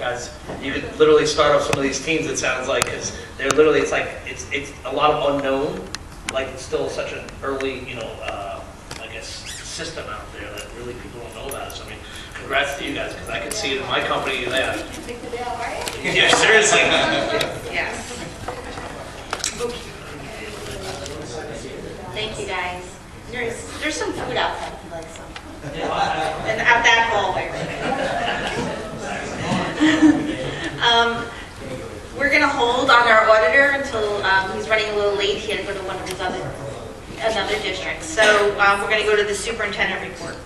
guys even literally start off some of these teams, it sounds like, because they're literally, it's like, it's a lot of unknown, like it's still such an early, you know, I guess, system out there that really people don't know about. So I mean, congrats to you guys, because I can see it in my company. Yeah, yeah, seriously. Yes. Thank you, guys. There's some food outside if you like some. And out that hallway. We're going to hold on our auditor until he's running a little late. He had to go to one of his another district. So we're going to go to the superintendent report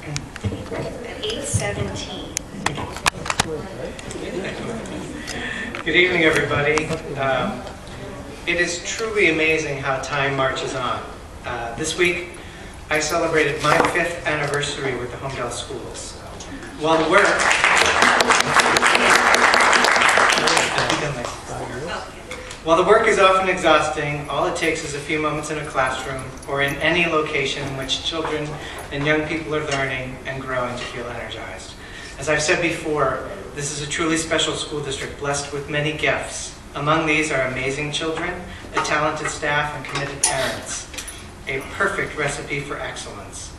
at 8:17. Good evening, everybody. It is truly amazing how time marches on. This week, I celebrated my 5th anniversary with the Holmdel schools. While the work is often exhausting, all it takes is a few moments in a classroom or in any location in which children and young people are learning and growing to feel energized. As I've said before, this is a truly special school district blessed with many gifts. Among these are amazing children, a talented staff, and committed parents. A perfect recipe for excellence.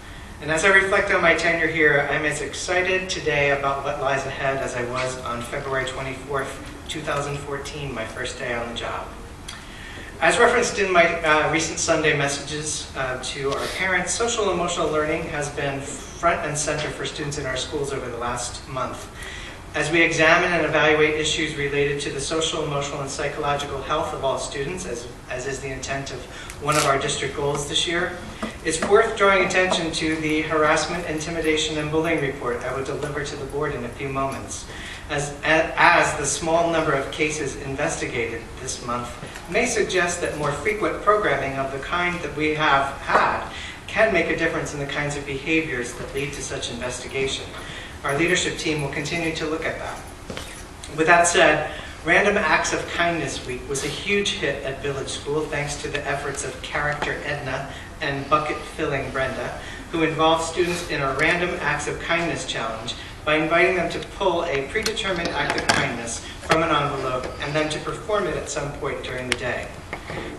And as I reflect on my tenure here, I'm as excited today about what lies ahead as I was on February 24th, 2014, my first day on the job. As referenced in my recent Sunday messages to our parents, social and emotional learning has been front and center for students in our schools over the last month. As we examine and evaluate issues related to the social, emotional, and psychological health of all students, as is the intent of one of our district goals this year, it's worth drawing attention to the harassment, intimidation, and bullying report I will deliver to the board in a few moments. As the small number of cases investigated this month may suggest that more frequent programming of the kind that we have had can make a difference in the kinds of behaviors that lead to such investigation. Our leadership team will continue to look at that. With that said, Random Acts of Kindness Week was a huge hit at Village School thanks to the efforts of Character Edna and Bucket Filling Brenda, who involved students in a Random Acts of Kindness challenge by inviting them to pull a predetermined act of kindness from an envelope and then to perform it at some point during the day.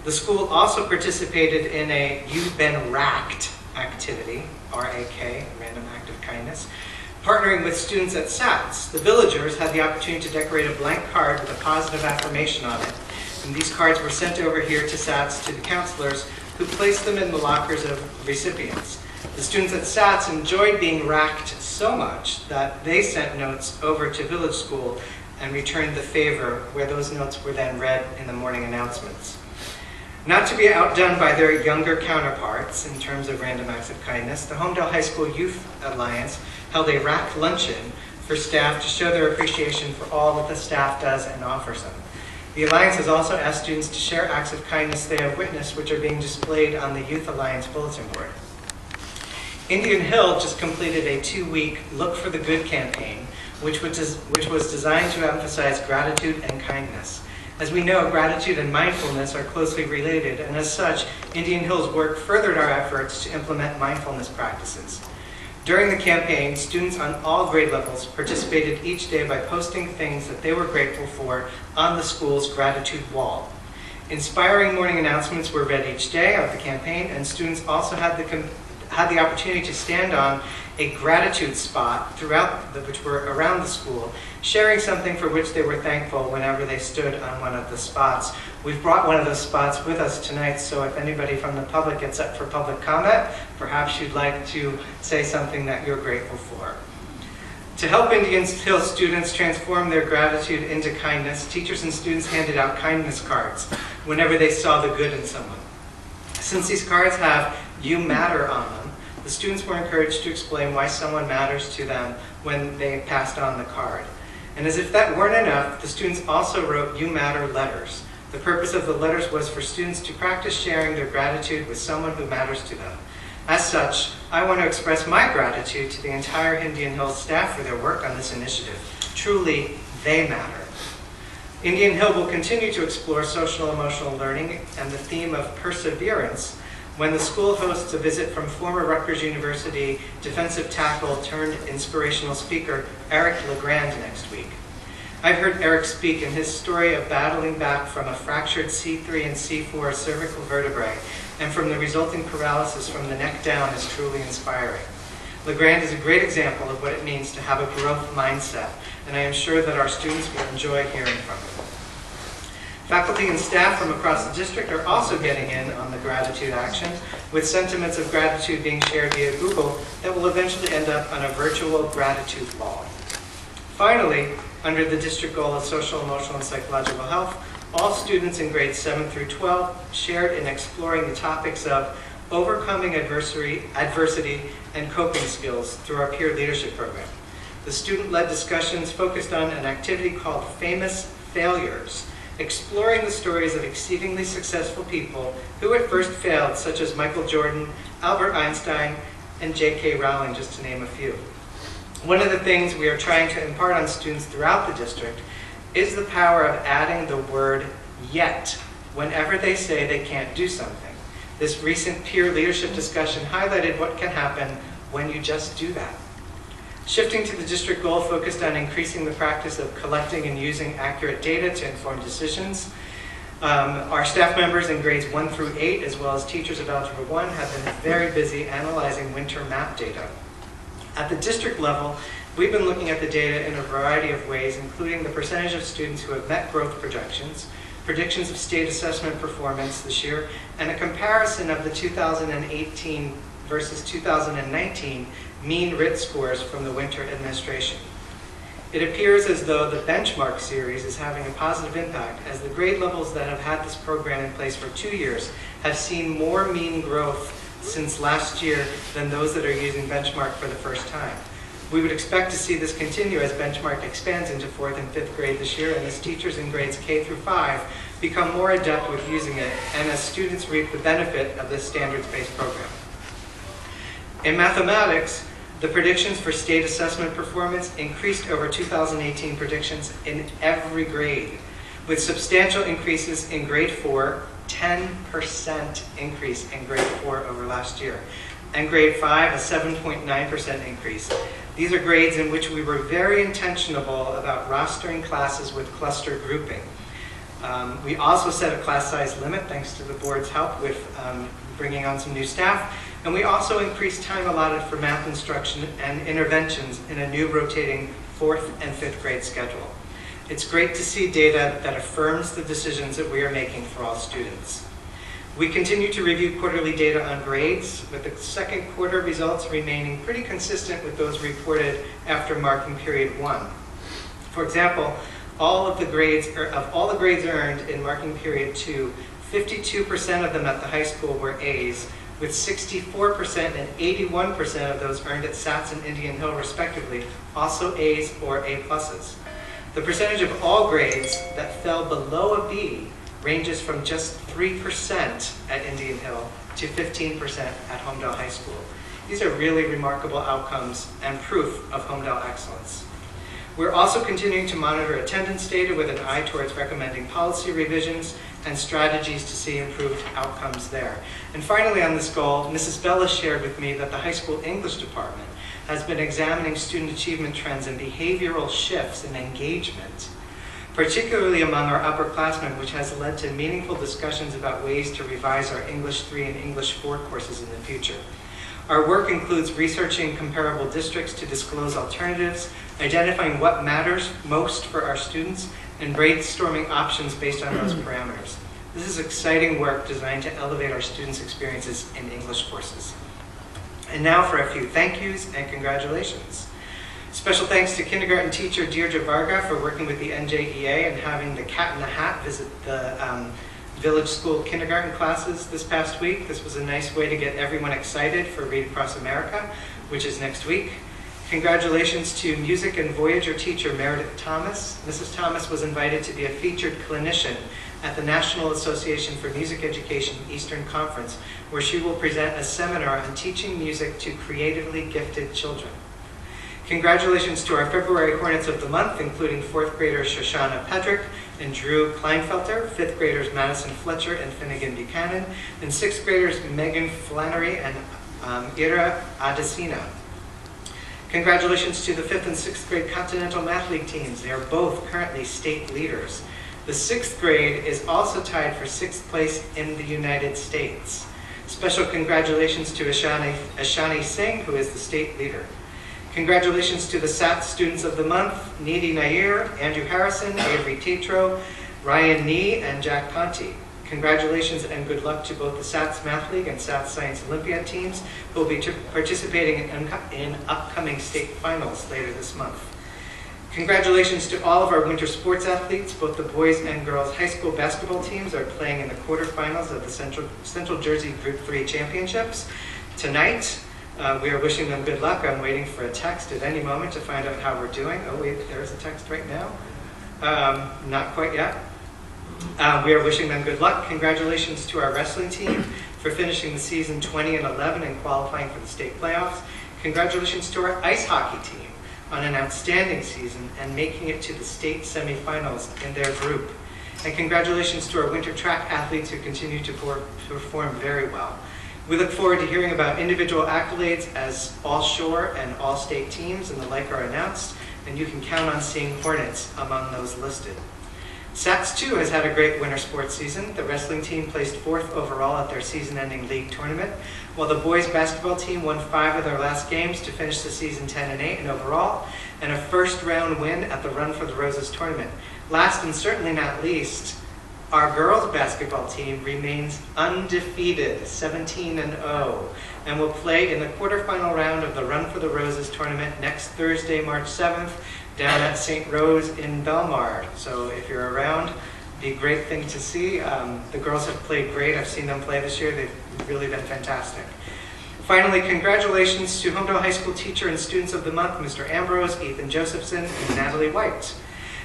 The school also participated in a You've Been Racked activity, R-A-K, Random Act of Kindness, partnering with students at SATS. The villagers had the opportunity to decorate a blank card with a positive affirmation on it. And these cards were sent over here to SATS to the counselors who placed them in the lockers of recipients. The students at SATS enjoyed being racked so much that they sent notes over to Village School and returned the favor, where those notes were then read in the morning announcements. Not to be outdone by their younger counterparts in terms of Random Acts of Kindness, the Holmdel High School Youth Alliance held a rack luncheon for staff to show their appreciation for all that the staff does and offers them. The Alliance has also asked students to share acts of kindness they have witnessed, which are being displayed on the Youth Alliance bulletin board. Indian Hill just completed a 2-week Look for the Good campaign, which was designed to emphasize gratitude and kindness. As we know, gratitude and mindfulness are closely related, and as such, Indian Hill's work furthered our efforts to implement mindfulness practices. During the campaign, students on all grade levels participated each day by posting things that they were grateful for on the school's gratitude wall. Inspiring morning announcements were read each day of the campaign, and students also had the opportunity to stand on a gratitude spot which were around the school, sharing something for which they were thankful whenever they stood on one of the spots. We've brought one of those spots with us tonight, so if anybody from the public gets up for public comment, perhaps you'd like to say something that you're grateful for. To help Indian Hill students transform their gratitude into kindness, teachers and students handed out kindness cards whenever they saw the good in someone. Since these cards have "You Matter" on them, the students were encouraged to explain why someone matters to them when they passed on the card. And as if that weren't enough, the students also wrote "You Matter" letters. The purpose of the letters was for students to practice sharing their gratitude with someone who matters to them. As such, I want to express my gratitude to the entire Indian Hill staff for their work on this initiative. Truly, they matter. Indian Hill will continue to explore social emotional learning and the theme of perseverance when the school hosts a visit from former Rutgers University defensive tackle turned inspirational speaker Eric LeGrand next week. I've heard Eric speak, and his story of battling back from a fractured C3 and C4 cervical vertebrae and from the resulting paralysis from the neck down is truly inspiring. LeGrand is a great example of what it means to have a growth mindset, and I am sure that our students will enjoy hearing from him. Faculty and staff from across the district are also getting in on the gratitude action, with sentiments of gratitude being shared via Google that will eventually end up on a virtual gratitude wall. Finally, under the district goal of social, emotional, and psychological health, all students in grades 7 through 12 shared in exploring the topics of overcoming adversity and coping skills through our peer leadership program. The student-led discussions focused on an activity called Famous Failures, exploring the stories of exceedingly successful people who at first failed, such as Michael Jordan, Albert Einstein, and J.K. Rowling, just to name a few. One of the things we are trying to impart on students throughout the district is the power of adding the word yet whenever they say they can't do something. This recent peer leadership discussion highlighted what can happen when you just do that. Shifting to the district goal focused on increasing the practice of collecting and using accurate data to inform decisions. Our staff members in grades 1 through 8, as well as teachers of Algebra 1, have been very busy analyzing winter map data. At the district level, we've been looking at the data in a variety of ways, including the percentage of students who have met growth projections, predictions of state assessment performance this year, and a comparison of the 2018 versus 2019 mean RIT scores from the winter administration. It appears as though the benchmark series is having a positive impact, as the grade levels that have had this program in place for 2 years have seen more mean growth since last year than those that are using benchmark for the first time. We would expect to see this continue as benchmark expands into 4th and 5th grade this year, and as teachers in grades K through 5 become more adept with using it, and as students reap the benefit of this standards-based program. In mathematics, the predictions for state assessment performance increased over 2018 predictions in every grade, with substantial increases in grade 4, 10% increase in grade 4 over last year, and grade 5, a 7.9% increase. These are grades in which we were very intentional about rostering classes with cluster grouping. We also set a class size limit, thanks to the board's help with bringing on some new staff, and we also increased time allotted for math instruction and interventions in a new rotating 4th and 5th grade schedule. It's great to see data that affirms the decisions that we are making for all students. We continue to review quarterly data on grades, with the second quarter results remaining pretty consistent with those reported after marking period 1. For example, of all the grades earned in marking period 2, 52% of them at the high school were A's, with 64% and 81% of those earned at SATS and Indian Hill respectively, also A's or A+. The percentage of all grades that fell below a B ranges from just 3% at Indian Hill to 15% at Holmdel High School. These are really remarkable outcomes and proof of Holmdel excellence. We're also continuing to monitor attendance data with an eye towards recommending policy revisions and strategies to see improved outcomes there. And finally on this goal, Mrs. Bella shared with me that the high school English department has been examining student achievement trends and behavioral shifts in engagement, particularly among our upperclassmen, which has led to meaningful discussions about ways to revise our English 3 and English 4 courses in the future. Our work includes researching comparable districts to disclose alternatives, identifying what matters most for our students, and brainstorming options based on those parameters. This is exciting work designed to elevate our students' experiences in English courses. And now for a few thank yous and congratulations. Special thanks to kindergarten teacher Deirdre Varga for working with the NJEA and having the Cat in the Hat visit the village school kindergarten classes this past week. This was a nice way to get everyone excited for Read Across America, which is next week. Congratulations to music and Voyager teacher Meredith Thomas. Mrs. Thomas was invited to be a featured clinician at the National Association for Music Education Eastern Conference, where she will present a seminar on teaching music to creatively gifted children. Congratulations to our February Hornets of the Month, including 4th graders Shoshana Pedrick and Drew Kleinfelter, 5th graders Madison Fletcher and Finnegan Buchanan, and 6th graders Megan Flannery and Ira Adesina. Congratulations to the 5th and 6th grade Continental Math League teams. They are both currently state leaders. The 6th grade is also tied for 6th place in the United States. Special congratulations to Ashani Singh, who is the state leader. Congratulations to the SAT Students of the Month, Needy Nair, Andrew Harrison, Avery Tetro, Ryan Nee, and Jack Ponte. Congratulations and good luck to both the SATS Math League and SATS Science Olympiad teams who will be participating in upcoming state finals later this month. Congratulations to all of our winter sports athletes. Both the boys and girls high school basketball teams are playing in the quarterfinals of the Central Jersey Group 3 Championships tonight. We are wishing them good luck. I'm waiting for a text at any moment to find out how we're doing. Oh wait, there's a text right now. Not quite yet. We are wishing them good luck. Congratulations to our wrestling team for finishing the season 20-11 and qualifying for the state playoffs. Congratulations to our ice hockey team on an outstanding season and making it to the state semifinals in their group. And congratulations to our winter track athletes who continue to perform very well. We look forward to hearing about individual accolades as all shore and all state teams and the like are announced, and you can count on seeing Hornets among those listed. SATS 2 has had a great winter sports season. The wrestling team placed 4th overall at their season-ending league tournament, while the boys basketball team won 5 of their last games to finish the season 10-8 in overall, and a first-round win at the Run for the Roses tournament. Last and certainly not least, our girls basketball team remains undefeated, 17-0, and will play in the quarterfinal round of the Run for the Roses tournament next Thursday, March 7th, down at St. Rose in Belmar. So if you're around, it'd be a great thing to see. The girls have played great. I've seen them play this year. They've really been fantastic. Finally, congratulations to Holmdel High School Teacher and Students of the Month, Mr. Ambrose, Ethan Josephson, and Natalie White.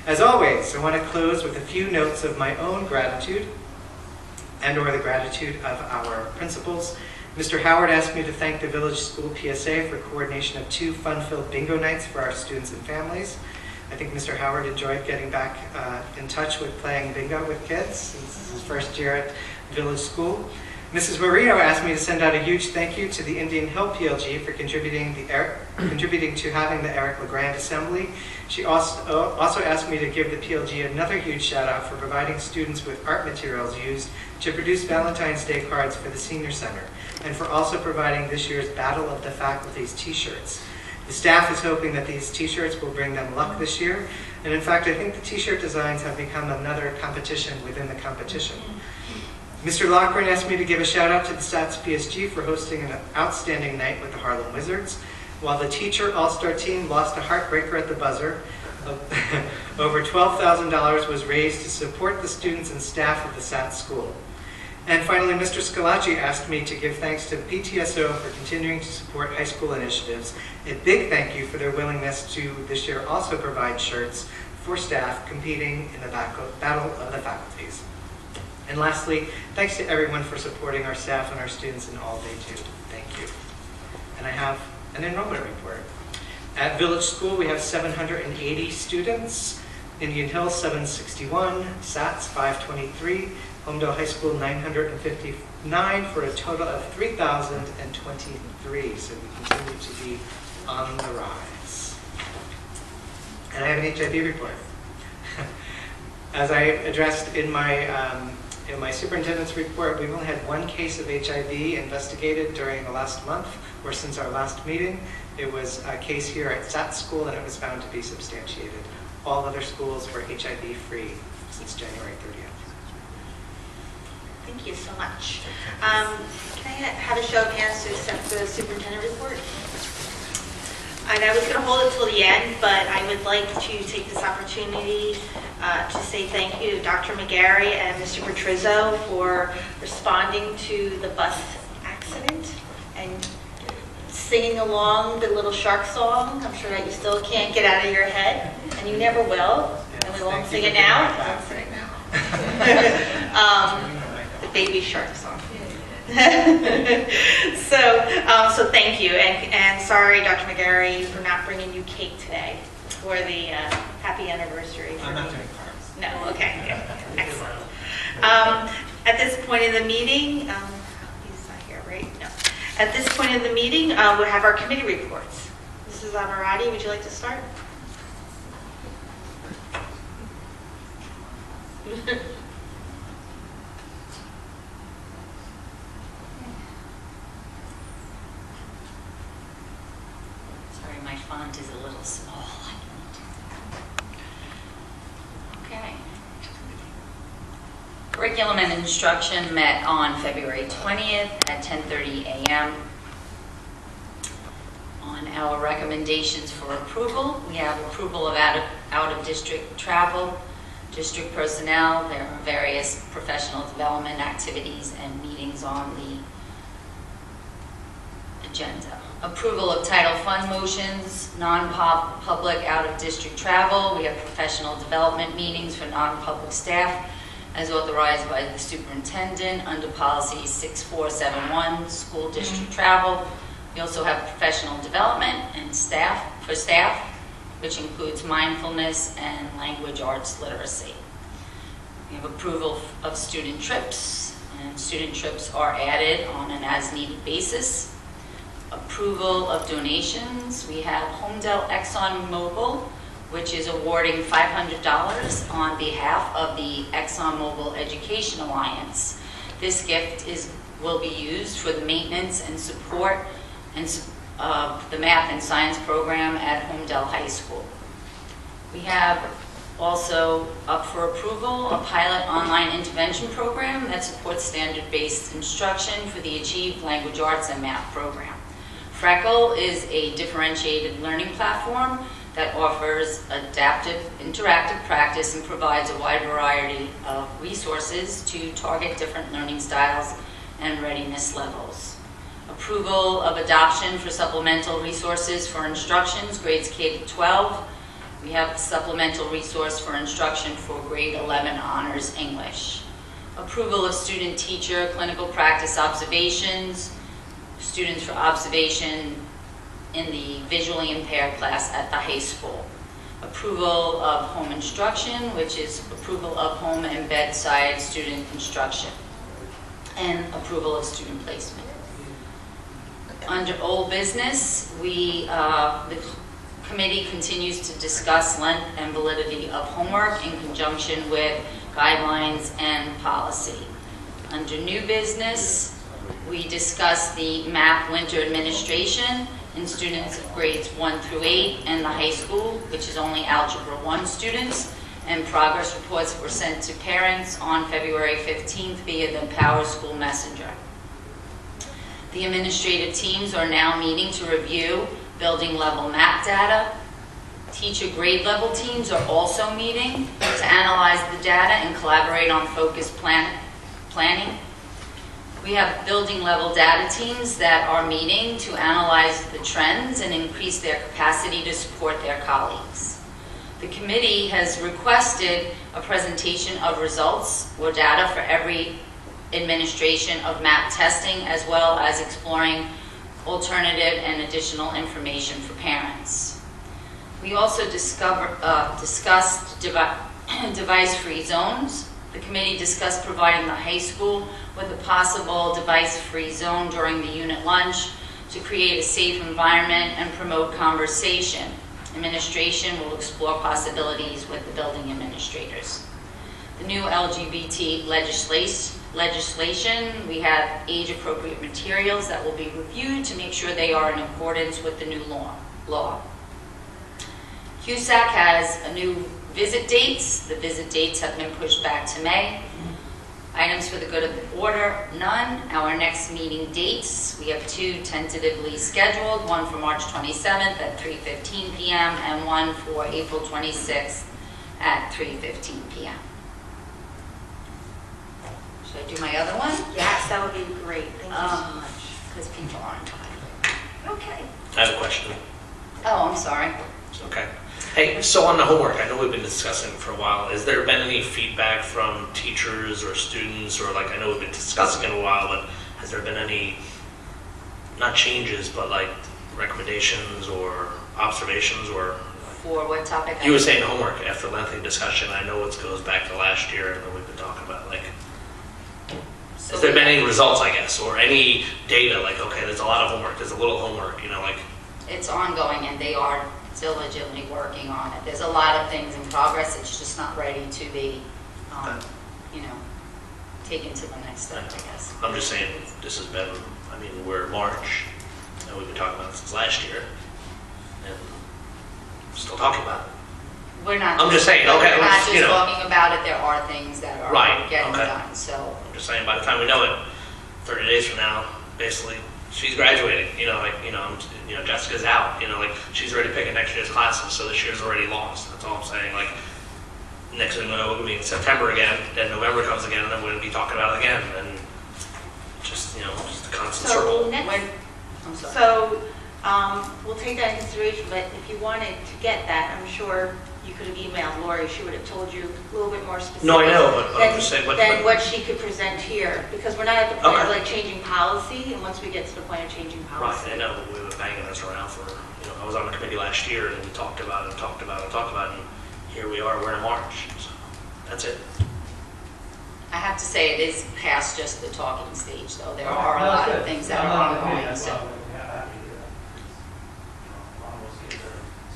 As always, I want to close with a few notes of my own gratitude and/or the gratitude of our principals. Mr. Howard asked me to thank the Village School PSA for coordination of 2 fun-filled bingo nights for our students and families. I think Mr. Howard enjoyed getting back in touch with playing bingo with kids since this is his first year at Village School. Mrs. Marino asked me to send out a huge thank you to the Indian Hill PLG for contributing to having the Eric LeGrand Assembly. She also asked me to give the PLG another huge shout out for providing students with art materials used to produce Valentine's Day cards for the Senior Center, and for also providing this year's Battle of the Faculties t-shirts. The staff is hoping that these t-shirts will bring them luck this year, and in fact I think the t-shirt designs have become another competition within the competition. Mr. Lochran asked me to give a shout out to the SATS PSG for hosting an outstanding night with the Harlem Wizards. While the teacher all-star team lost a heartbreaker at the buzzer, over $12,000 was raised to support the students and staff of the SATS school. And finally, Mr. Scalacci asked me to give thanks to PTSO for continuing to support high school initiatives. A big thank you for their willingness to this year also provide shirts for staff competing in the Battle of the Faculties. And lastly, thanks to everyone for supporting our staff and our students in all they do. Thank you. And I have an enrollment report. At Village School, we have 780 students. Indian Hill, 761. SATS, 523. Holmdel High School, 959, for a total of 3,023. So we continue to be on the rise. And I have an HIB report. As I addressed in my superintendent's report, we've only had 1 case of HIV investigated during the last month, or since our last meeting. It was a case here at SAT school, and it was found to be substantiated. All other schools were HIV-free since January 30th. Thank you so much. Can I have a show of hands to accept the superintendent report? And I was going to hold it till the end, but I would like to take this opportunity to say thank you to Dr. McGarry and Mr. Petrizzo for responding to the bus accident and singing along the Little Shark song. I'm sure that you still can't get out of your head, and you never will. Yes, and we won't sing it now. Don't sing it now. The Baby Shark song. So thank you, and sorry, Dr. McGarry, for not bringing you cake today for the happy anniversary. I'm not doing carbs. No, okay, excellent. At this point in the meeting, he's not here, right? No. At this point in the meeting, we'll have our committee reports. Mrs. Mrs. Averati, would you like to start? Sorry, my font is a little small. Okay. Curriculum and instruction met on February 20th at 10:30 a.m. On our recommendations for approval, we have approval of out-of-district travel, district personnel. There are various professional development activities and meetings on the agenda. Approval of title fund motions, non-public out-of-district travel. We have professional development meetings for non-public staff as authorized by the superintendent under policy 6471, school district travel. We also have professional development and staff, which includes mindfulness and language arts literacy. We have approval of student trips, and student trips are added on an as-needed basis. Approval of donations. We have Holmdel ExxonMobil, which is awarding $500 on behalf of the ExxonMobil Education Alliance. This gift will be used for the maintenance and support and the math and science program at Holmdel High School. We have also up for approval a pilot online intervention program that supports standard-based instruction for the Achieved Language Arts and Math program. Freckle is a differentiated learning platform that offers adaptive, interactive practice and provides a wide variety of resources to target different learning styles and readiness levels. Approval of adoption for supplemental resources for instructions, grades K to 12. We have supplemental resource for instruction for grade 11 honors English. Approval of student-teacher clinical practice observations, students for observation in the visually impaired class at the high school. Approval of home instruction, which is approval of home and bedside student instruction. And approval of student placement. Under old business, the committee continues to discuss length and validity of homework in conjunction with guidelines and policy. Under new business, we discuss the MAP winter administration in students of grades 1 through 8 and the high school, which is only Algebra 1 students, and progress reports were sent to parents on February 15th via the Power School Messenger. The administrative teams are now meeting to review building level MAP data. Teacher grade level teams are also meeting to analyze the data and collaborate on focused planning. We have building level data teams that are meeting to analyze the trends and increase their capacity to support their colleagues. The committee has requested a presentation of results or data for every administration of MAP testing, as well as exploring alternative and additional information for parents. We also discussed device-free zones. The committee discussed providing the high school with a possible device-free zone during the unit lunch to create a safe environment and promote conversation. Administration will explore possibilities with the building administrators. The new LGBT legislation, we have age-appropriate materials that will be reviewed to make sure they are in accordance with the new law. CUSAC has a new visit dates. The visit dates have been pushed back to May. Items for the good of the order, none. Our next meeting dates, we have 2 tentatively scheduled, one for March 27th at 3:15 p.m. and one for April 26th at 3:15 p.m. Should I do my other one? Yes, that would be great. Thank you so much. Because people aren't tired. Okay. I have a question. Oh, I'm sorry. Okay. Hey, so on the homework, I know we've been discussing for a while. Has there been any feedback from teachers or students, or like I know we've been discussing it a while, but has there been any, not changes, but like recommendations or observations or? For what topic? You were saying homework after lengthy discussion. I know it goes back to last year that we've been talking about. Like, has there been any results, I guess, or any data? Like, okay, there's a lot of homework. There's a little homework. You know, like. it's ongoing, and they are diligently working on it. There's a lot of things in progress, it's just not ready to be, you know, taken to the next step, I guess. I'm just saying, this has been, I mean, we're in March, and we've been talking about it since last year, and still talking about it. We're not. I'm just saying, okay, We're not let's, just you know. talking about it, there are things that are Right, getting okay. done, so. I'm just saying, by the time we know it, 30 days from now, basically, she's graduating, you know, like, you know, Jessica's out, you know, like, she's already picking next year's classes, so this year's already lost, that's all I'm saying, like, next thing we know, we'll be in September again, then November comes again, and then we're gonna be talking about it again, and just, you know, just a constant circle. So next, I'm sorry. so we'll take that into consideration, but if you wanted to get that, I'm sure you could have emailed Lori, she would have told you a little bit more specific. No, I know, but I'm just saying, Than what she could present here, because we're not at the point of Okay. like changing policy, and once we get to the point of changing policy. Right, I know, but we were banging this around for, you know, I was on the committee last year, and we talked about it, and talked about it, and talked about it, and here we are, we're in March, so, that's it. I have to say, it is past just the talking stage, though. There are a lot of things that are ongoing, so.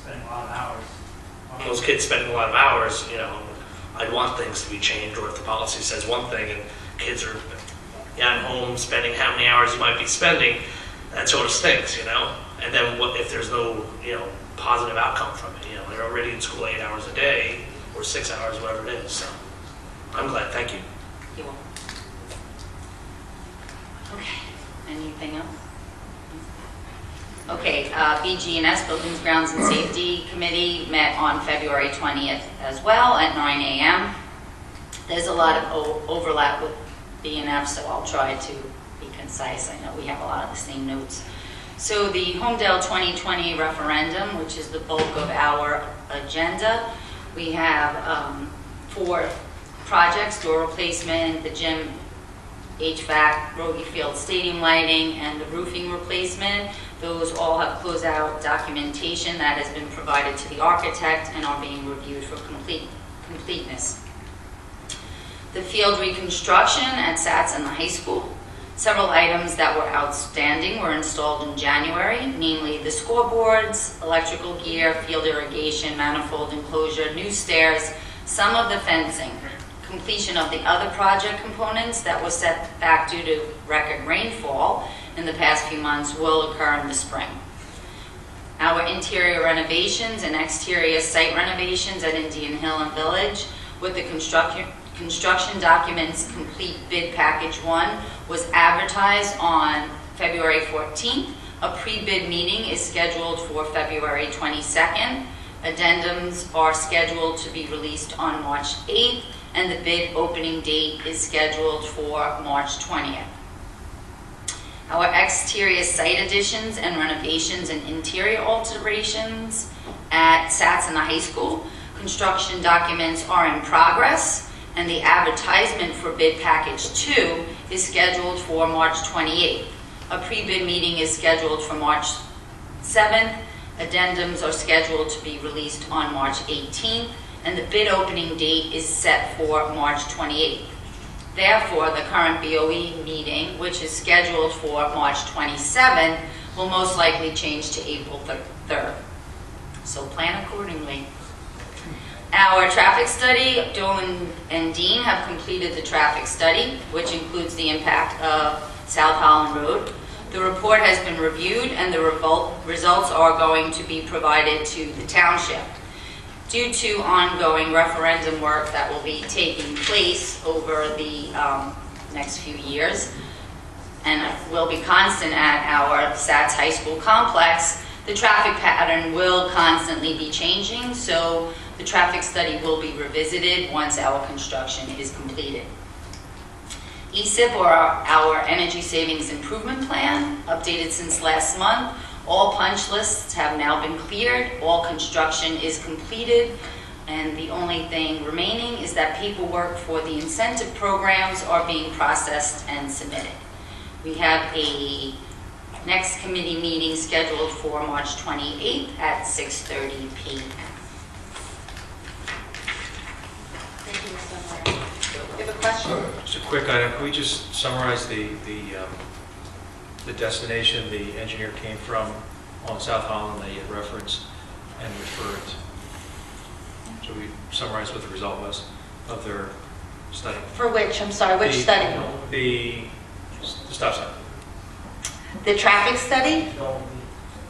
Spending a lot of hours. Those kids spending a lot of hours, you know, I'd want things to be changed, or if the policy says one thing and kids are at home spending how many hours you might be spending, that sort of stinks, you know? And then what if there's no, you know, positive outcome from it? You know, they're already in school 8 hours a day, or 6 hours, whatever it is, so I'm glad, thank you. You're welcome. Okay, anything else? Okay, BG&S, Buildings, Grounds, and Safety Committee met on February 20th as well at 9 a.m. There's a lot of overlap with B&F, so I'll try to be concise. I know we have a lot of the same notes. So the Holmdel 2020 referendum, which is the bulk of our agenda, we have 4 projects: door replacement, the gym HVAC, Rogie Field stadium lighting, and the roofing replacement. Those all have closeout documentation that has been provided to the architect and are being reviewed for completeness. The field reconstruction at SATS and the high school. Several items that were outstanding were installed in January, namely the scoreboards, electrical gear, field irrigation, manifold enclosure, new stairs, some of the fencing. Completion of the other project components that were set back due to record rainfall in the past few months will occur in the spring. Our interior renovations and exterior site renovations at Indian Hill and Village with the construction documents complete bid package 1 was advertised on February 14th. A pre-bid meeting is scheduled for February 22nd. Addendums are scheduled to be released on March 8th, and the bid opening date is scheduled for March 20th. Our exterior site additions and renovations and interior alterations at SATS and the high school. Construction documents are in progress, and the advertisement for bid package 2 is scheduled for March 28th. A pre-bid meeting is scheduled for March 7th. Addendums are scheduled to be released on March 18th, and the bid opening date is set for March 28th. Therefore, the current BOE meeting, which is scheduled for March 27th, will most likely change to April 3rd. So plan accordingly. Our traffic study, Dolan and Dean have completed the traffic study, which includes the impact of South Holland Road. The report has been reviewed, and the results are going to be provided to the township. Due to ongoing referendum work that will be taking place over the next few years and will be constant at our SATS High School complex, the traffic pattern will constantly be changing, so the traffic study will be revisited once our construction is completed. ESIP, or our Energy Savings Improvement Plan, updated since last month. All punch lists have now been cleared, all construction is completed, and the only thing remaining is that paperwork for the incentive programs are being processed and submitted. We have a next committee meeting scheduled for March 28th at 6:30 p.m. Thank you, Ms. Dunbar. You have a question? Just a quick item, can we just summarize the destination the engineer came from on South Holland that you had referenced and referred. So we summarized what the result was of their study. For which, I'm sorry, which study? The stop sign. The traffic study?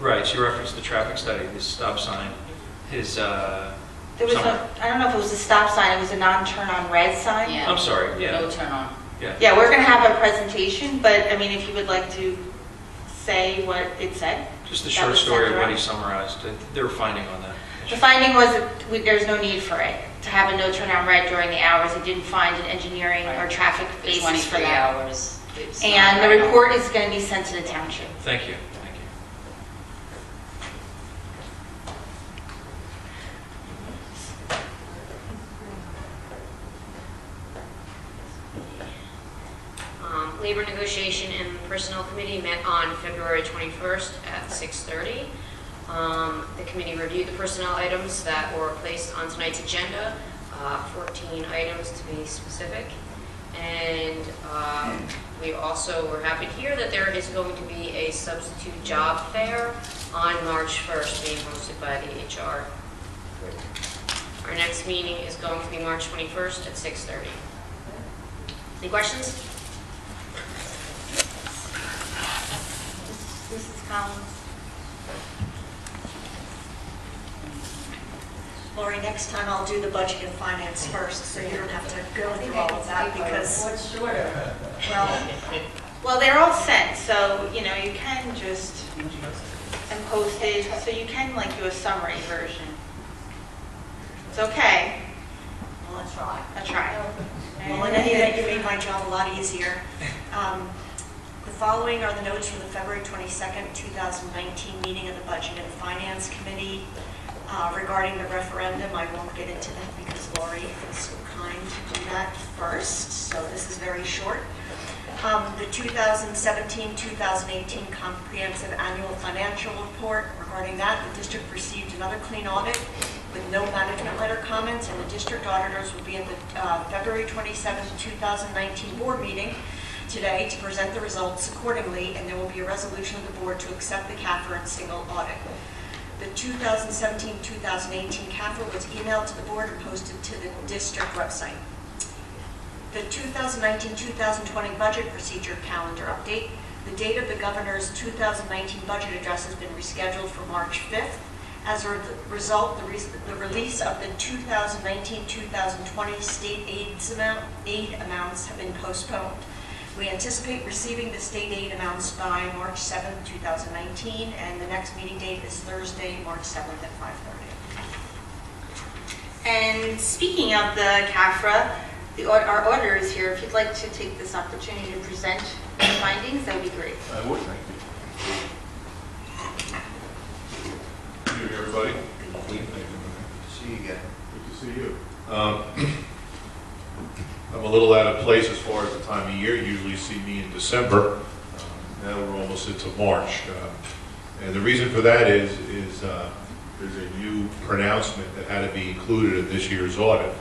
Right, she referenced the traffic study, the stop sign, his, There was summary. I don't know if it was a stop sign, it was a non-turn on red sign. Yeah. I'm sorry, yeah. No turn on. Yeah, we're going to have a presentation, but I mean, if you would like to say what it said. Just a That short was story sent of what around. he summarized. They were finding on that. The finding was that there's no need for it, to have a no turn on red during the hours. It didn't find an engineering or traffic For basis for 23 that. hours. It's And not the right. report is going to be sent to the township. Thank you, thank you. Labor Negotiation and Personnel Committee met on February 21st at 6:30. The committee reviewed the personnel items that were placed on tonight's agenda, 14 items to be specific. And we also were happy to hear that there is going to be a substitute job fair on March 1st being hosted by the HR group. Our next meeting is going to be March 21st at 6:30. Any questions? Mrs. Collins? Lori, next time I'll do the budget and finance first, so you don't have to go through all of that because, Well, they're all sent, so, you know, you can just, and posted, so you can like do a summary version. It's okay. well, let's try. I'll try. Well, in any event, you made my job a lot easier. The following are the notes from the February 22nd, 2019 meeting of the Budget and Finance Committee regarding the referendum. I won't get into that because Lori is so kind to do that first, so this is very short. The 2017-2018 Comprehensive Annual Financial Report. Regarding that, the district received another clean audit with no management letter comments, and the district auditors will be at the February 27th, 2019 board meeting today to present the results accordingly, and there will be a resolution of the board to accept the CAFR in single audit. The 2017-2018 CAFR was emailed to the board and posted to the district website. The 2019-2020 budget procedure calendar update. The date of the governor's 2019 budget address has been rescheduled for March 5th. As a result, the release of the 2019-2020 state aid amounts have been postponed. We anticipate receiving the state aid amounts by March 7th, 2019, and the next meeting date is Thursday, March 7th at 5:30. And speaking of the CAFRA, our auditor is here. If you'd like to take this opportunity to present the findings, that would be great. I would, thank you. Good evening, everybody. Good to see you again. Good to see you. I'm a little out of place as far as the time of year. You usually see me in December. Now we're almost into March. And the reason for that is there's a new pronouncement that had to be included in this year's audit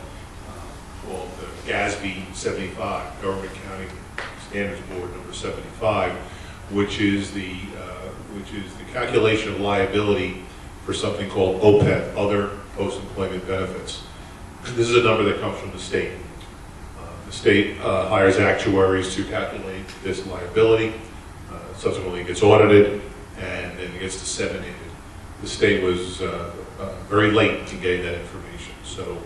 called the GASB 75, Government Accounting Standards Board number 75, which is the calculation of liability for something called OPEB, Other Post-Employment Benefits. This is a number that comes from the state. The state hires actuaries to calculate this liability, subsequently gets audited, and then it gets disseminated. The state was very late to gain that information, so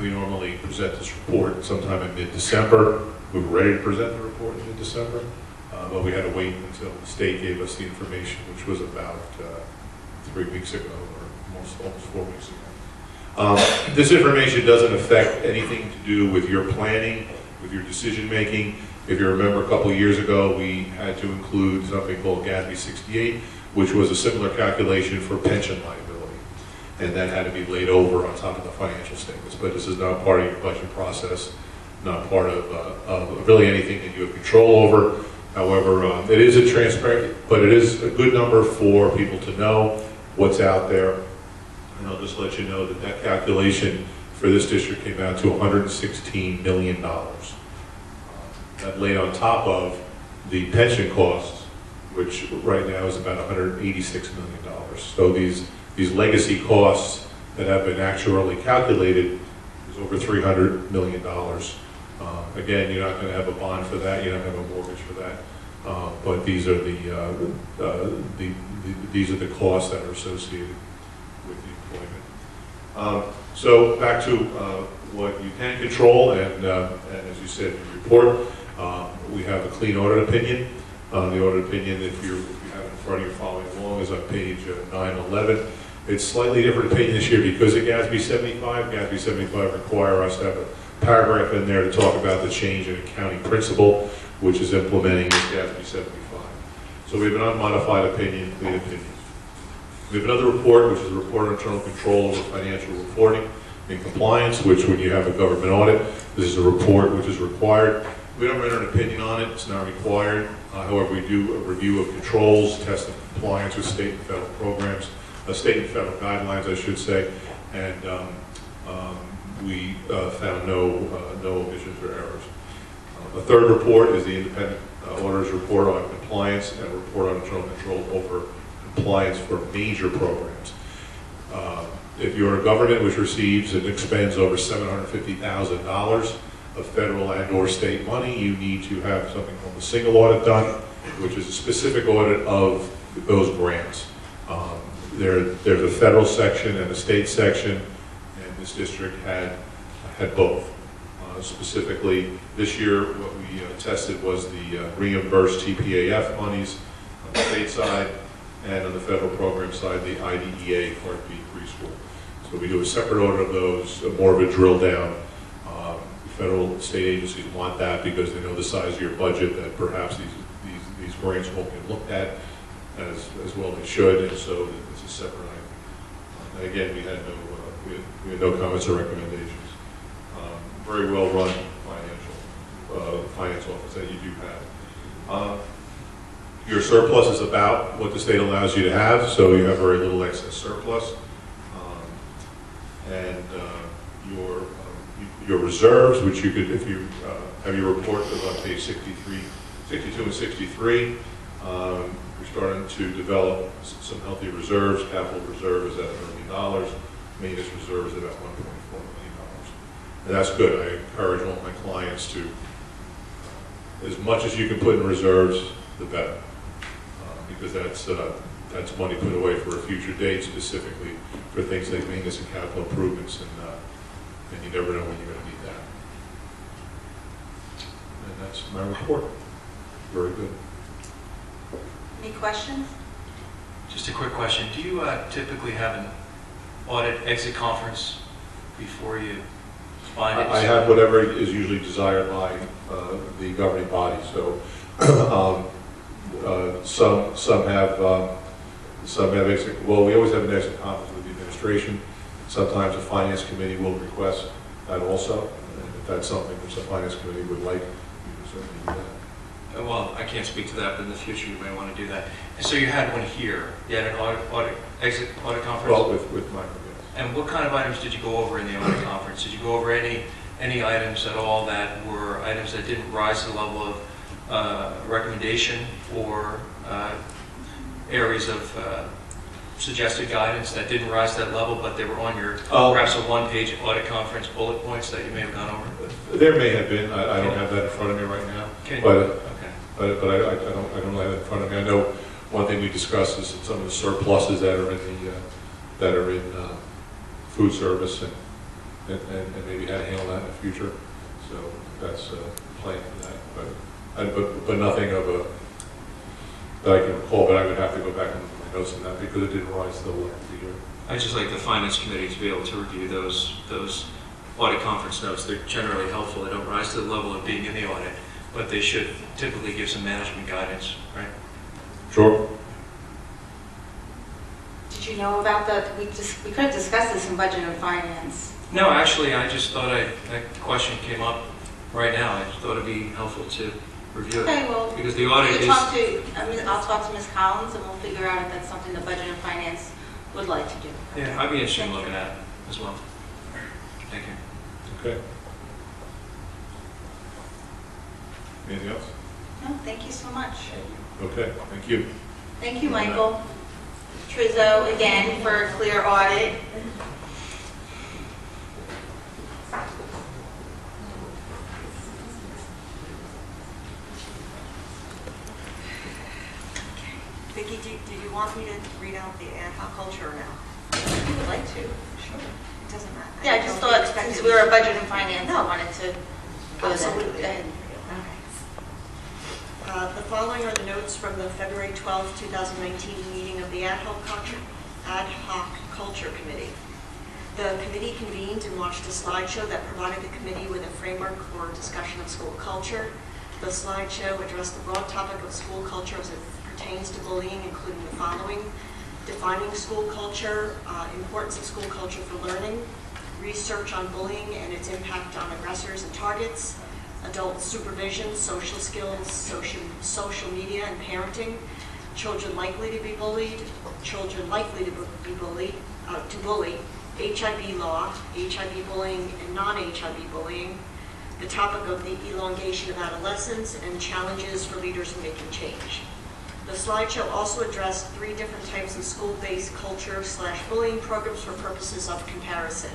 we normally present this report sometime in mid-December. We were ready to present the report in mid-December, but we had to wait until the state gave us the information, which was about 3 weeks ago, or almost 4 weeks ago. This information doesn't affect anything to do with your planning, with your decision making. If you remember a couple of years ago, we had to include something called GASB 68, which was a similar calculation for pension liability. And that had to be laid over on top of the financial statements. But this is not part of your budget process, not part of really anything that you have control over. However, it is a transparent, but it is a good number for people to know what's out there. And I'll just let you know that that calculation for this district came out to $116 million. That laid on top of the pension costs, which right now is about $186 million. So these legacy costs that have been actuarially calculated is over $300 million. Again, you're not going to have a bond for that, you're not going to have a mortgage for that, but these are the costs that are associated with the employment. So back to what you can control, and as you said in your report, we have a clean audit opinion. The audit opinion, if you have it in front of you following along, is on page 911. It's slightly different opinion this year because of GASB 75. GASB 75 require us to have a paragraph in there to talk about the change in accounting principle, which is implementing this GASB 75. So we have an unmodified opinion, clean opinion. We have another report, which is a report on internal control over financial reporting and compliance, which when you have a government audit, this is a report which is required. We don't render an opinion on it, it's not required. However, we do a review of controls, test of compliance with state and federal programs, state and federal guidelines, I should say, and we found no omissions or errors. A third report is the independent auditor's report on compliance and a report on internal control over compliance for major programs. If you're a government which receives and expends over $750,000 of federal and or state money, you need to have something called a single audit done, which is a specific audit of those grants. There's a federal section and a state section, and this district had both. Specifically, this year what we tested was the reimbursed TPAF monies on the state side, and on the federal program side, the IDEA Part B preschool. So we do a separate audit of those, more of a drill down. Federal state agencies want that because they know the size of your budget, that perhaps these grants won't get looked at as well as they should, and so it's a separate item. And again, we had no comments or recommendations. Very well run finance office that you do have. Your surplus is about what the state allows you to have, so you have very little excess surplus. And your reserves, which you could, if you have your report on page 62 and 63, we're starting to develop some healthy reserves. Capital reserve is at $1 million. Maintenance reserve is at about $1.4 million. And that's good. I encourage all my clients to, as much as you can put in reserves, the better. Because that's money put away for a future date, specifically for things like maintenance and capital improvements, and you never know when you're going to need that. And that's my report. Very good. Any questions? Just a quick question. Do you typically have an audit exit conference before you find it? I have whatever is usually desired by the governing body. So some have exit. Well, we always have an exit conference with the administration. Sometimes the finance committee will request that also, and if that's something which the finance committee would like, we can certainly do that. Well, I can't speak to that, but in the future you may want to do that. And so you had one here. You had an exit audit conference? Well, with Michael, yes. And what kind of items did you go over in the audit conference? Did you go over any items at all that were items that didn't rise to the level of recommendation, or areas of suggested guidance that didn't rise to that level, but they were on your perhaps a one-page audit conference bullet points that you may have gone over? There may have been. I don't have that in front of me right now. But I don't have that in front of me. I know one thing we discussed is some of the surpluses that are in food service, and maybe how to handle that in the future. So that's playing for that. But nothing of a that I can recall. But I would have to go back and look at my notes on that because it didn't rise to the level of the year. I'd just like the finance committee to be able to review those audit conference notes. They're generally helpful. They don't rise to the level of being in the audit, but they should typically give some management guidance, right? Sure. Did you know about we could have discussed this in budget and finance. No, actually, I just thought that question came up right now. I just thought it'd be helpful to review it. Okay, well, because the audit is... I'll talk to Ms. Collins and we'll figure out if that's something the budget and finance would like to do. Yeah, I'd be interested in looking at it as well. Thank you. Okay. Anything else? No, thank you so much. Okay, thank you. Thank you, Michael. Trizzo, again, for a clear audit. Vicki, do you want me to read out the ad hoc culture or no? If you would like to. Sure. It doesn't matter. Yeah, I just thought since we were a budget and finance, I No. wanted to go there. Absolutely. Go ahead. The following are the notes from the February 12, 2019 meeting of the Ad Hoc Culture Committee. The committee convened and watched a slideshow that provided the committee with a framework for discussion of school culture. The slideshow addressed the broad topic of school culture as it pertains to bullying, including the following: defining school culture, importance of school culture for learning, research on bullying and its impact on aggressors and targets, adult supervision, social skills, social media and parenting, children likely to be bullied, children likely to be bullied, to bully, HIB law, HIB bullying and non-HIB bullying, the topic of the elongation of adolescence, and challenges for leaders in making change. The slideshow also addressed 3 different types of school-based culture/bullying programs for purposes of comparison.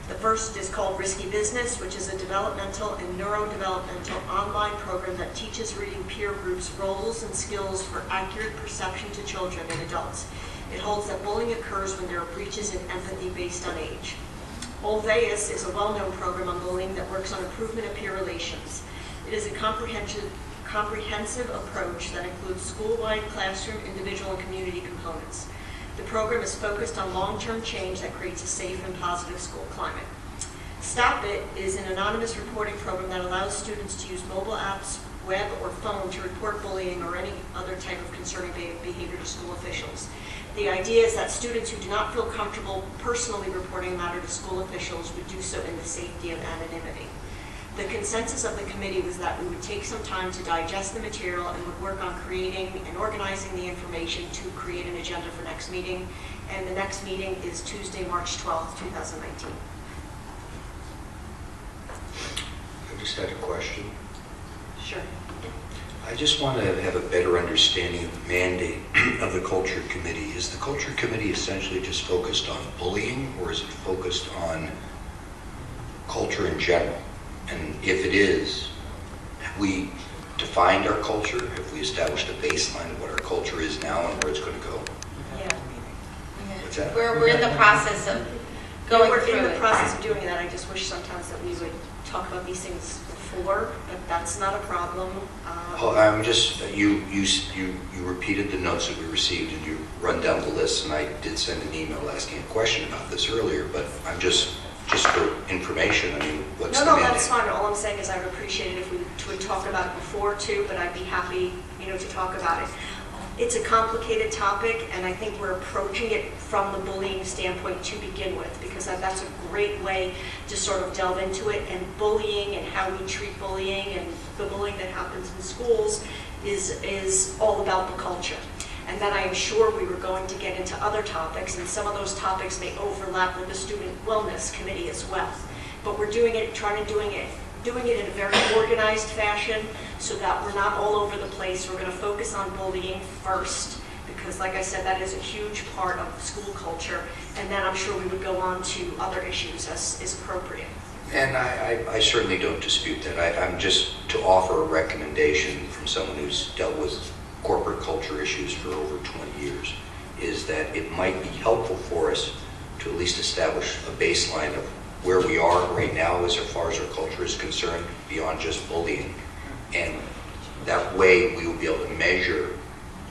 The first is called Risky Business, which is a developmental and neurodevelopmental online program that teaches reading peer groups roles and skills for accurate perception to children and adults. It holds that bullying occurs when there are breaches in empathy based on age. Olveus is a well-known program on bullying that works on improvement of peer relations. It is a comprehensive approach that includes school-wide, classroom, individual, and community components. The program is focused on long-term change that creates a safe and positive school climate. Stop It is an anonymous reporting program that allows students to use mobile apps, web, or phone to report bullying or any other type of concerning behavior to school officials. The idea is that students who do not feel comfortable personally reporting a matter to school officials would do so in the safety of anonymity. The consensus of the committee was that we would take some time to digest the material and would work on creating and organizing the information to create an agenda for next meeting. And the next meeting is Tuesday, March 12th, 2019. I just had a question. Sure. I just want to have a better understanding of the mandate of the Culture Committee. Is the Culture Committee essentially just focused on bullying, or is it focused on culture in general? And if it is, have we defined our culture? Have we established a baseline of what our culture is now and where it's going to go? Yeah. What's that? We're in the process of going We're through in the it. process of doing that. I just wish sometimes that we would talk about these things before, but that's not a problem. Oh, I'm just, you repeated the notes that we received and you run down the list, and I did send an email asking a question about this earlier, but I'm just for information, I mean, what's the No, mandate? that's fine. All I'm saying is I would appreciate it if we would talk about it before too, but I'd be happy, to talk about it. It's a complicated topic, and I think we're approaching it from the bullying standpoint to begin with, because that's a great way to sort of delve into it. And bullying and how we treat bullying and the bullying that happens in schools is all about the culture. And then I am sure we were going to get into other topics, and some of those topics may overlap with the Student Wellness Committee as well. But we're doing it in a very organized fashion so that we're not all over the place. We're going to focus on bullying first, because like I said, that is a huge part of school culture. And then I'm sure we would go on to other issues as is appropriate. And I certainly don't dispute that. I'm just to offer a recommendation from someone who's dealt with corporate culture issues for over 20 years, is that it might be helpful for us to at least establish a baseline of where we are right now as far as our culture is concerned, beyond just bullying. And that way we will be able to measure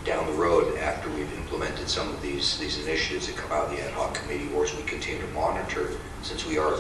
down the road after we've implemented some of these initiatives that come out of the ad hoc committee, or as we continue to monitor, since we are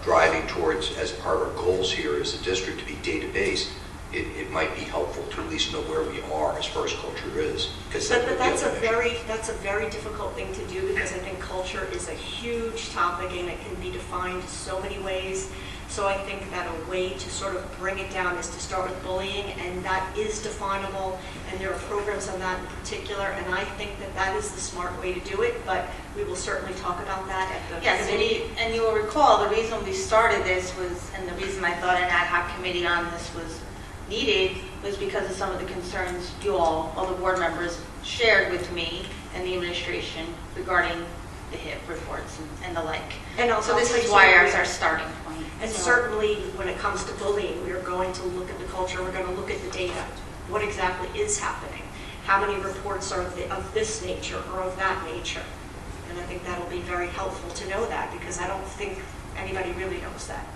driving towards, as part of our goals here as a district, to be data-based. It might be helpful to at least know where we are as far as culture is. But that's a very difficult thing to do, because I think culture is a huge topic and it can be defined so many ways. So I think that a way to sort of bring it down is to start with bullying, and that is definable, and there are programs on that in particular, and I think that is the smart way to do it, but we will certainly talk about that at the Yes, committee. and you will recall the reason we started this was, and the reason I thought an ad hoc committee on this was needed was because of some of the concerns you all the board members, shared with me and the administration regarding the HIB reports and the like. And So also, this is why ours our starting point. And So- certainly, when it comes to bullying, we are going to look at the culture, we're going to look at the data. What exactly is happening? How many reports are of this nature or of that nature? And I think that'll be very helpful to know that, because I don't think anybody really knows that.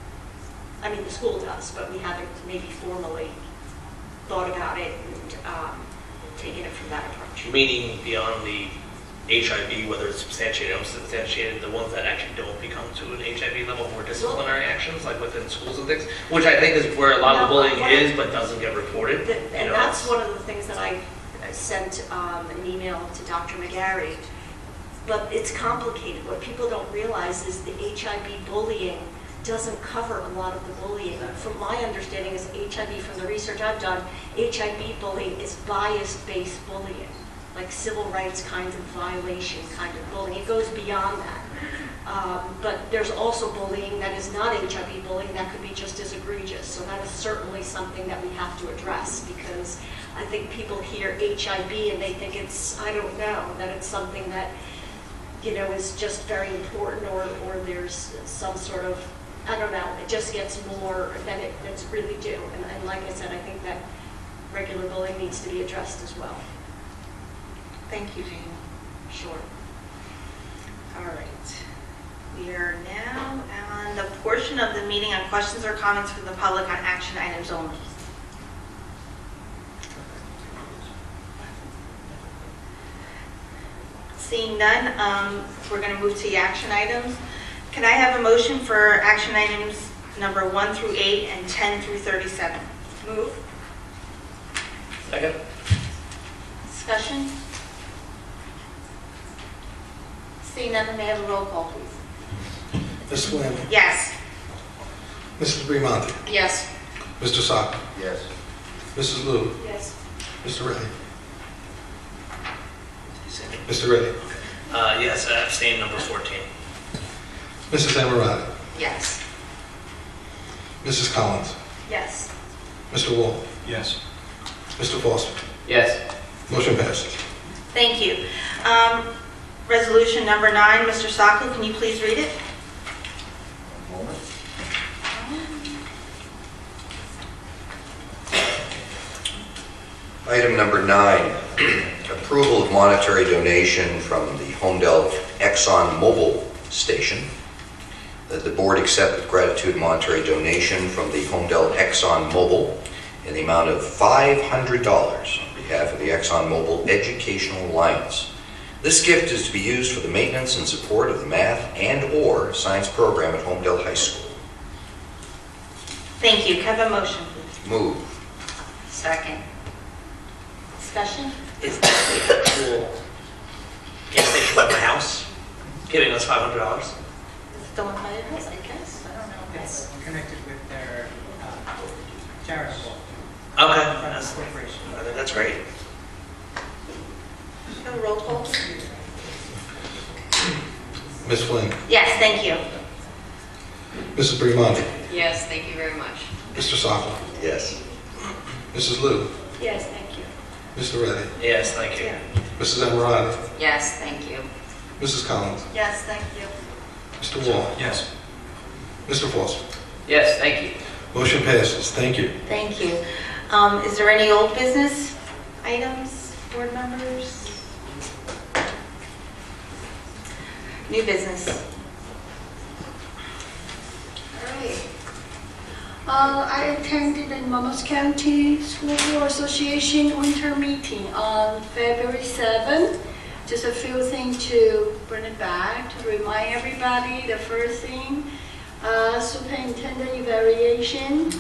I mean, the school does, but we haven't maybe formally thought about it and taken it from that approach. Meaning beyond the HIB, whether it's substantiated or unsubstantiated, the ones that actually don't become to an HIB level, more disciplinary actions, like within schools and things, which I think is where a lot of the bullying is, but doesn't get reported. And that's one of the things that I sent an email to Dr. McGarry. But it's complicated. What people don't realize is the HIB bullying doesn't cover a lot of the bullying. From my understanding as HIB, from the research I've done, HIB bullying is bias-based bullying, like civil rights kinds of violation kind of bullying. It goes beyond that. But there's also bullying that is not HIB bullying that could be just as egregious. So that is certainly something that we have to address, because I think people hear HIB and they think it's, I don't know, that it's something that, you know, is just very important, or there's some sort of, I don't know, it just gets more than it's really due. And like I said, I think that regular bullying needs to be addressed as well. Thank you, Jane. Sure. All right. We are now on the portion of the meeting on questions or comments from the public on action items only. Seeing none, we're going to move to the action items. Can I have a motion for action items number 1 through 8 and 10 through 37? Move. Second? Discussion? Seeing none, may I have a roll call, please? Ms. Flynn. Yes. Mrs. Bremonti. Yes. Mr. Saka. Yes. Mrs. Lou. Yes. Mr. Reddy. Mr. Reddy. Yes, abstain number 14. Mrs. Amorati. Yes. Mrs. Collins. Yes. Mr. Wall. Yes. Mr. Foster. Yes. Motion passes. Thank you. Resolution number 9, Mr. Sacco, can you please read it? Item number 9, approval of monetary donation from the Holmdel Exxon Mobil station. That the board accept with gratitude monetary donation from the Holmdel Exxon Mobil in the amount of $500 on behalf of the Exxon Mobil Educational Alliance. This gift is to be used for the maintenance and support of the math and/or science program at Holmdel High School. Thank you. Can I have a motion, please? Move. Second. Discussion? Is that the actual gas station by my house giving us $500? Is it the one by your house, I guess? I don't know. It's connected with their charitable Okay, that's, corporation. I think that's great. Have a roll call, please? Ms. Flynn. Yes, thank you. Mrs. Bremonti. Yes, thank you very much. Mr. Saka. Yes. Mrs. Lou. Yes, thank you. Mr. Reddy. Yes, thank you. Mrs. Amorati. Yes, thank you. Mrs. Collins. Yes, thank you. Mr. Wall. Yes. Mr. Foster. Yes, thank you. Motion passes. Thank you. Thank you. Is there any old business items, board members? New business? I attended the Monmouth County School Board Association winter meeting on February 7th. Just a few things to bring it back, to remind everybody. The first thing, superintendent evaluation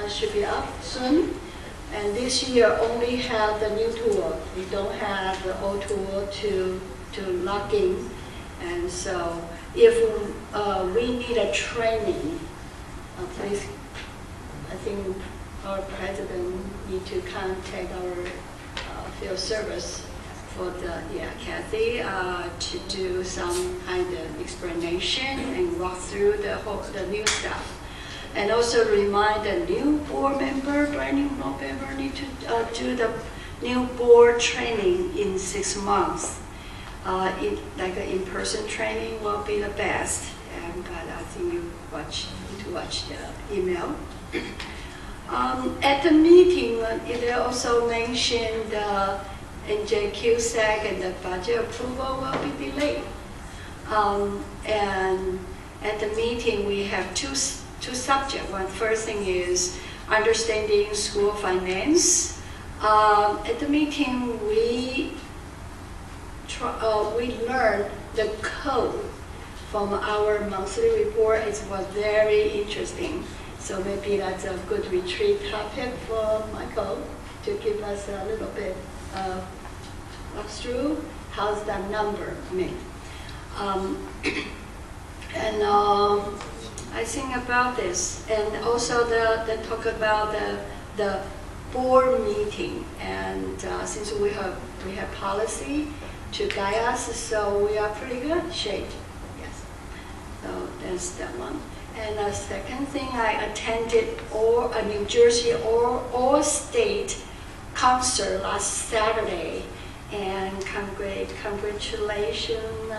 should be up soon. And this year only have the new tool. We don't have the old tool to log in. And so if we need a training, please, I think our president need to contact our field service for the, Kathy, to do some kind of explanation and walk through the new stuff. And also remind the new board member, brand new board member, need to do the new board training in 6 months. Like an in-person training will be the best. But I think you need to watch the email. At the meeting, it also mentioned NJQSAC and the budget approval will be delayed. And at the meeting, we have two subjects. One first thing is understanding school finance. At the meeting, we learned the code from our monthly report. It was very interesting. So maybe that's a good retreat topic for Michael to give us a little bit walk through how's that number made. I think about this, and also the talk about the board meeting, and since we have policy to guide us, so we are pretty good shape. Yes. So that's that one. And the second thing, I attended a New Jersey all-state concert last Saturday, and congratulations